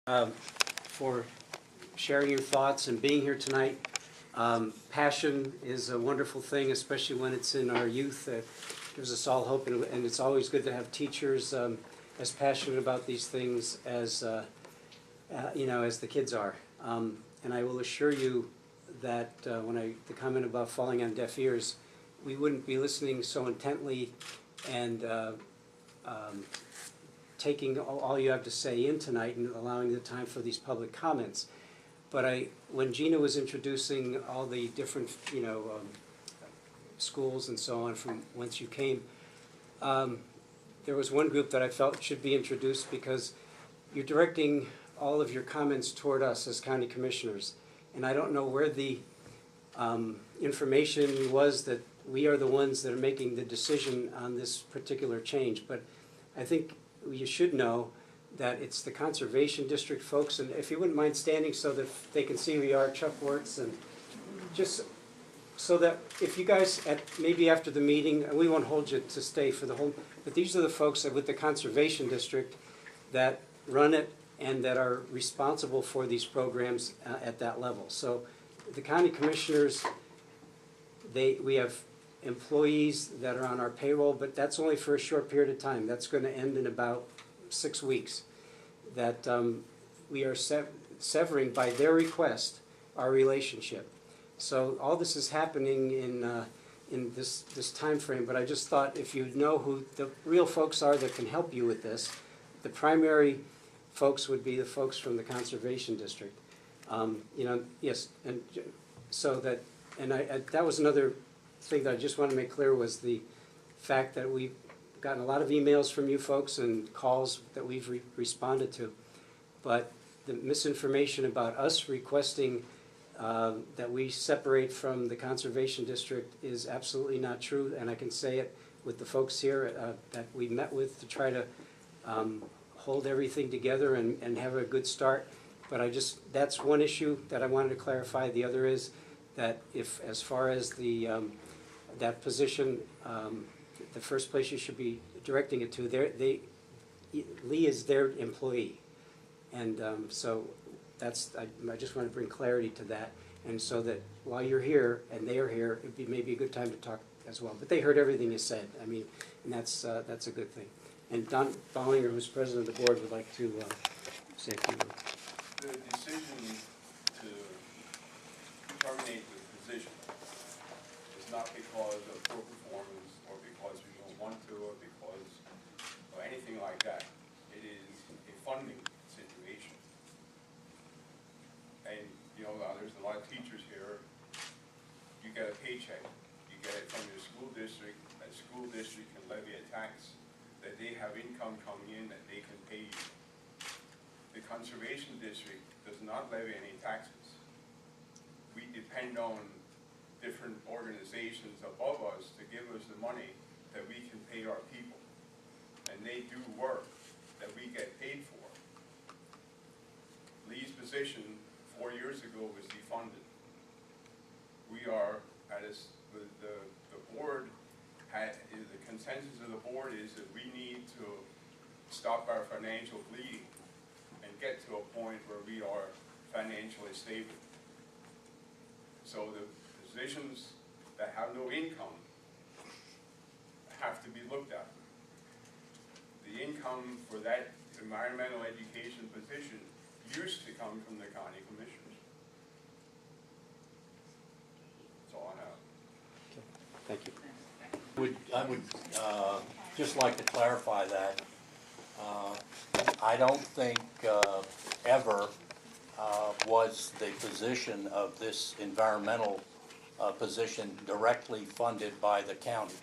For sharing your thoughts and being here tonight. Passion is a wonderful thing, especially when it's in our youth. It gives us all hope, and it's always good to have teachers as passionate about these things as as the kids are. And I will assure you that the comment about falling on deaf ears, we wouldn't be listening so intently and taking all you have to say in tonight and allowing the time for these public comments. But when Gina was introducing all the different, schools and so on from whence you came, there was one group that I felt should be introduced because you're directing all of your comments toward us as county commissioners. And I don't know where the information was that we are the ones that are making the decision on this particular change. But I think you should know that it's the Conservation District folks, and if you wouldn't mind standing so that they can see who you are, Chuck Wertz, and just so that if you guys, maybe after the meeting, and we won't hold you to stay for the whole, but these are the folks with the Conservation District that run it and that are responsible for these programs at that level. So the county commissioners, we have employees that are on our payroll, but that's only for a short period of time. That's going to end in about 6 weeks. That we are severing, by their request, our relationship. So all this is happening in this time frame, but I just thought if you know who the real folks are that can help you with this, the primary folks would be the folks from the Conservation District. Yes, and so that, and that was another thing that I just want to make clear was the fact that we've gotten a lot of emails from you folks and calls that we've responded to, but the misinformation about us requesting that we separate from the Conservation District is absolutely not true, and I can say it with the folks here that we met with to try to hold everything together and have a good start. But that's one issue that I wanted to clarify. The other is that if, as far as that position, the first place you should be directing it to, Lee is their employee. And so I just want to bring clarity to that. And so that while you're here and they are here, it'd be maybe a good time to talk as well. But they heard everything you said. I mean, and that's a good thing. And Don Bollinger, who's president of the board, would like to say a few words. The decision to terminate the position is not because of poor performance or because we don't want to or because of anything like that. It is a funding situation. And there's a lot of teachers here. You get a paycheck. You get it from your school district. That school district can levy a tax that they have income coming in that they can pay you. The Conservation District does not levy any taxes. We depend on different organizations above us to give us the money that we can pay our people. And they do work that we get paid for. Lee's position 4 years ago was defunded. We are the board the consensus of the board is that we need to stop our financial bleeding and get to a point where we are financially stable. So the positions that have no income have to be looked at. The income for that environmental education position used to come from the county commissioners. That's all I have. Okay. Thank you. I would just like to clarify that. I don't think ever was the position of this environmental position directly funded by the county.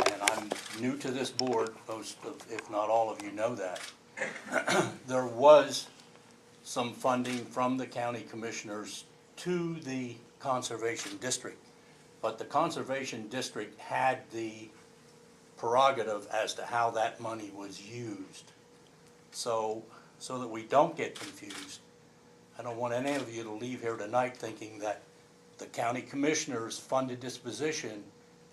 And I'm new to this board, most of, if not all of you know that. There was some funding from the county commissioners to the Conservation District, but the Conservation District had the prerogative as to how that money was used. So that we don't get confused, I don't want any of you to leave here tonight thinking that the county commissioners funded this position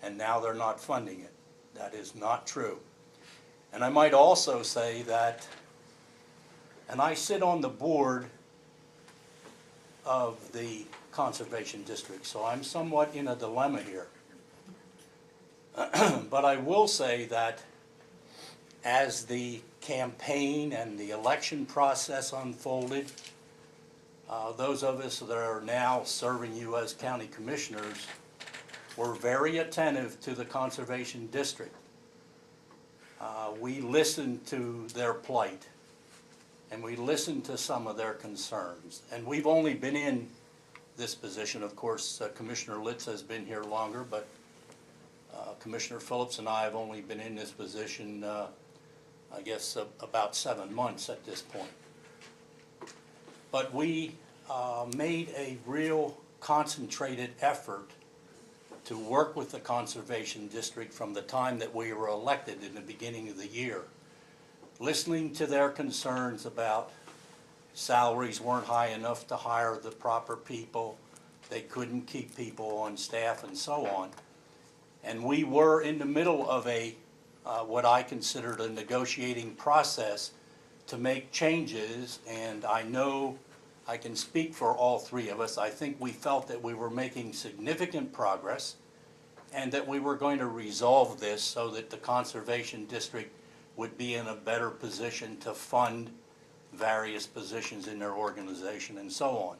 and now they're not funding it. That is not true. And I might also say that and I sit on the board of the Conservation District, so I'm somewhat in a dilemma here. But I will say that as the campaign and the election process unfolded, those of us that are now serving you as county commissioners were very attentive to the Conservation District. We listened to their plight, and we listened to some of their concerns. And we've only been in this position, of course, Commissioner Litz has been here longer, but Commissioner Phillips and I have only been in this position, I guess, about 7 months at this point. But we made a real concentrated effort to work with the Conservation District from the time that we were elected in the beginning of the year, listening to their concerns about salaries weren't high enough to hire the proper people, they couldn't keep people on staff and so on. And we were in the middle of a what I considered a negotiating process to make changes, and I know I can speak for all three of us. I think we felt that we were making significant progress and that we were going to resolve this so that the Conservation District would be in a better position to fund various positions in their organization and so on.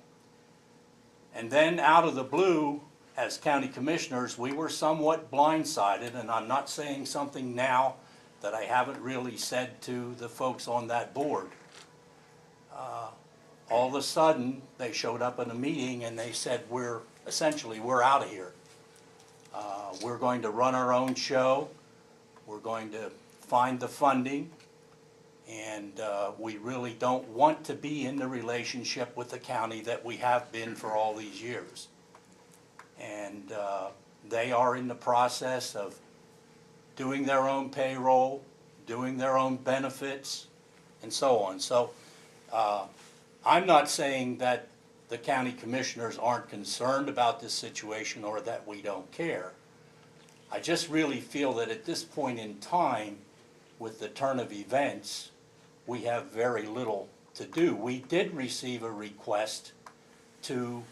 And then out of the blue, as county commissioners, we were somewhat blindsided, and I'm not saying something now that I haven't really said to the folks on that board. All of a sudden, they showed up in a meeting and they said, we're out of here. We're going to run our own show. We're going to find the funding. And we really don't want to be in the relationship with the county that we have been for all these years. And they are in the process of doing their own payroll, doing their own benefits, and so on. So I'm not saying that the county commissioners aren't concerned about this situation or that we don't care. I just really feel that at this point in time, with the turn of events, we have very little to do. We did receive a request to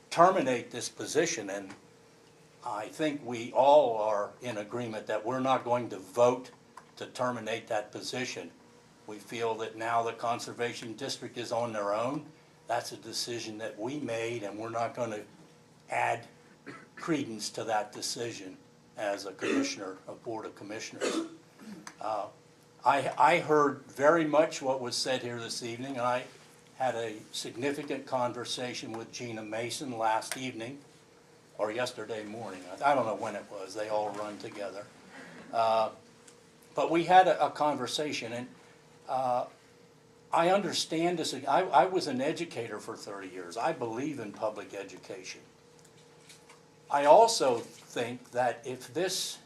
terminate this position, and I think we all are in agreement that we're not going to vote to terminate that position. We feel that now the Conservation District is on their own. That's a decision that we made, and we're not going to add credence to that decision as a commissioner, a board of commissioners. I heard very much what was said here this evening, and I had a significant conversation with Gina Mason last evening, or yesterday morning. I don't know when it was. They all run together. But we had a conversation, and I understand this. I was an educator for 30 years. I believe in public education. I also think that if this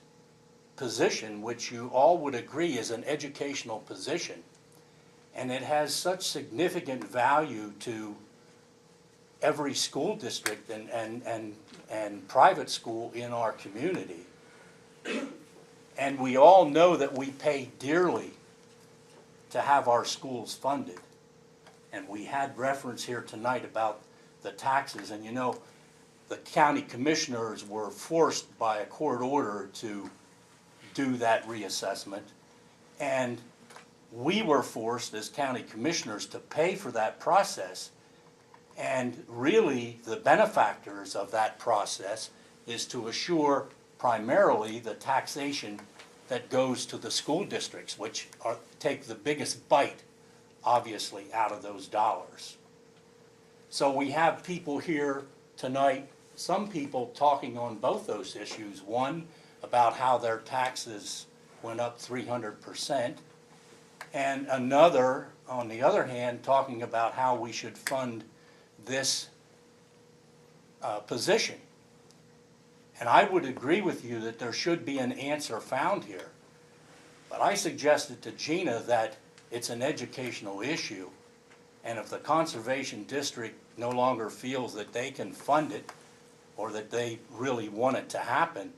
position, which you all would agree is an educational position, and it has such significant value to every school district and private school in our community, and we all know that we pay dearly to have our schools funded. And we had reference here tonight about the taxes, and you know, the county commissioners were forced by a court order to do that reassessment, and we were forced as county commissioners to pay for that process. And really the benefactors of that process is to assure primarily the taxation that goes to the school districts, which take the biggest bite, obviously, out of those dollars. So we have people here tonight, some people talking on both those issues. One, about how their taxes went up 300%, and another, on the other hand, talking about how we should fund this position. And I would agree with you that there should be an answer found here. But I suggested to Gina that it's an educational issue, and if the Conservation District no longer feels that they can fund it or that they really want it to happen,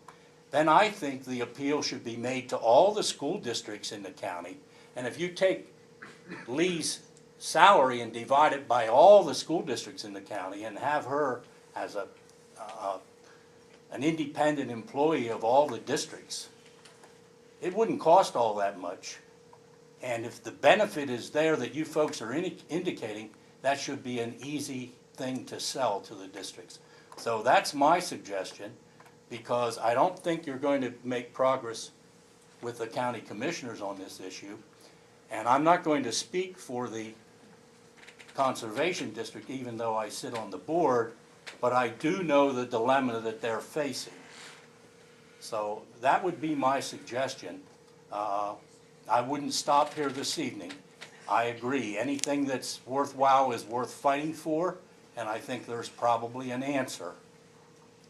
then I think the appeal should be made to all the school districts in the county. And if you take Lee's salary and divide it by all the school districts in the county and have her as an independent employee of all the districts, it wouldn't cost all that much. And if the benefit is there that you folks are indicating, that should be an easy thing to sell to the districts. So that's my suggestion, because I don't think you're going to make progress with the county commissioners on this issue. And I'm not going to speak for the Conservation District, even though I sit on the board, but I do know the dilemma that they're facing. So that would be my suggestion. I wouldn't stop here this evening. I agree, anything that's worthwhile is worth fighting for, and I think there's probably an answer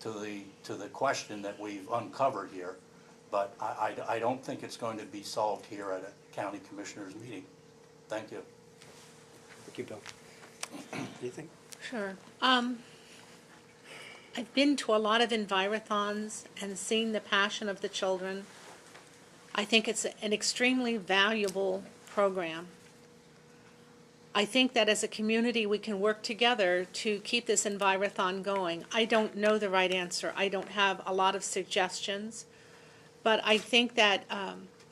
to the question that we've uncovered here. But I don't think it's going to be solved here at a county commissioners meeting. Thank you. Thank you, Bill. Anything? Sure. I've been to a lot of envirothons and seen the passion of the children. I think it's an extremely valuable program. I think that as a community we can work together to keep this envirothon going. I don't know the right answer. I don't have a lot of suggestions, but I think that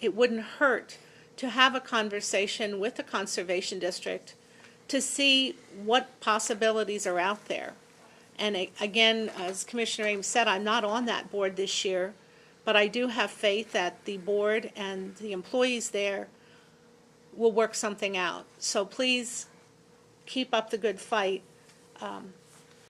it wouldn't hurt to have a conversation with the Conservation District to see what possibilities are out there. And again, as Commissioner Ames said, I'm not on that board this year, but I do have faith that the board and the employees there will work something out. So please keep up the good fight.